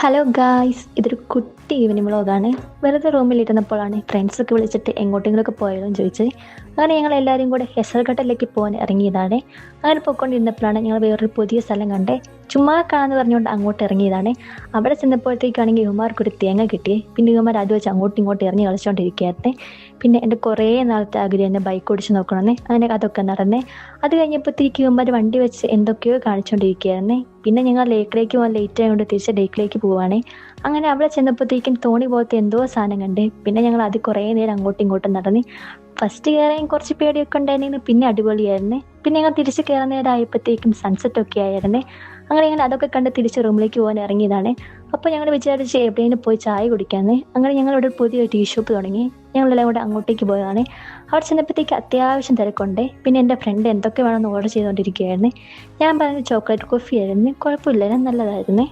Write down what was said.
Hello guys, ഇതൊരു കുട്ടി evening വ്ളോഗാണ്. വെറുതെ റൂമിലിരുന്നപ്പോഴാണ് ഫ്രണ്ട്സൊക്കെ വിളിച്ചിട്ട് എങ്ങോട്ടെങ്കിലുമൊക്കെ പോയാലും ചോദിച്ചത്. അങ്ങനെ ഞങ്ങൾ എല്ലാവരും കൂടെ ഹെസൽഘട്ടിലേക്ക് പോകാൻ ഇറങ്ങിയതാണ്. അങ്ങനെ പോയിക്കൊണ്ടിരുന്നപ്പോഴാണ് ഞങ്ങൾ വേറൊരു പുതിയ സ്ഥലം കണ്ടേ. ചുമ്മാ കാണാന്ന് പറഞ്ഞുകൊണ്ട് അങ്ങോട്ട് ഇറങ്ങിയതാണ്. അവിടെ ചെന്നപ്പോഴത്തേക്കാണെങ്കിൽ ഇവന്മാർക്കൊരു തേങ്ങ കിട്ടി. പിന്നെ ഇവന്മാർ അത് വെച്ച് അങ്ങോട്ടും ഇങ്ങോട്ടും എറിഞ്ഞ് കളിച്ചുകൊണ്ടിരിക്കുകയായിരുന്നേ. പിന്നെ എൻ്റെ കുറേ നാളത്തെ ആഗ്രഹം ബൈക്ക് ഓടിച്ച് നോക്കണമെന്ന്. അങ്ങനെ അതൊക്കെ നടന്നേ. അത് കഴിഞ്ഞപ്പോഴത്തേക്ക് ഇവന്മാർ വണ്ടി വെച്ച് എന്തൊക്കെയോ കാണിച്ചുകൊണ്ടിരിക്കുകയായിരുന്നേ. പിന്നെ ഞങ്ങൾ ലേക്കിലേക്ക് പോകാൻ ലേറ്റ് ആയതുകൊണ്ട് തിരിച്ച് ലേക്കിലേക്ക് പോവുകയാണേ. അങ്ങനെ അവിടെ ചെന്നപ്പോഴത്തേക്കും തോണി പോലത്തെ എന്തോ സാധനം കണ്ട്. പിന്നെ ഞങ്ങൾ അത് കുറേ നേരം അങ്ങോട്ടും ഇങ്ങോട്ടും നടന്ന്. ഫസ്റ്റ് കയറാൻ കുറച്ച് പേടിയൊക്കെ ഉണ്ടായിരുന്നു. പിന്നെ അടിപൊളിയായിരുന്നേ. പിന്നെ ഞങ്ങൾ തിരിച്ച് കയറാൻ നേരം ആയപ്പോഴത്തേക്കും സൺസെറ്റ് ഒക്കെ ആയിരുന്നേ. അങ്ങനെ ഞങ്ങൾ അതൊക്കെ കണ്ട് തിരിച്ച് റൂമിലേക്ക് പോകാൻ ഇറങ്ങിയതാണ്. അപ്പോൾ ഞങ്ങൾ വിചാരിച്ച് എവിടെയെങ്കിലും പോയി ചായ കുടിക്കാമെന്ന്. അങ്ങനെ ഞങ്ങളിവിടെ ഒരു പുതിയ ടീ ഷോപ്പ് തുടങ്ങി. ഞങ്ങളെല്ലാം കൂടെ അങ്ങോട്ടേക്ക് പോയതാണ്. അവിടെ ചെന്നപ്പോഴത്തേക്ക് അത്യാവശ്യം തിരക്കുണ്ട്. പിന്നെ എൻ്റെ ഫ്രണ്ട് എന്തൊക്കെ വേണമെന്ന് ഓർഡർ ചെയ്തുകൊണ്ടിരിക്കുകയായിരുന്നു. ഞാൻ പറഞ്ഞത് ചോക്ലേറ്റ് കോഫി ആയിരുന്നു. കുഴപ്പമില്ല, നല്ലതായിരുന്നു.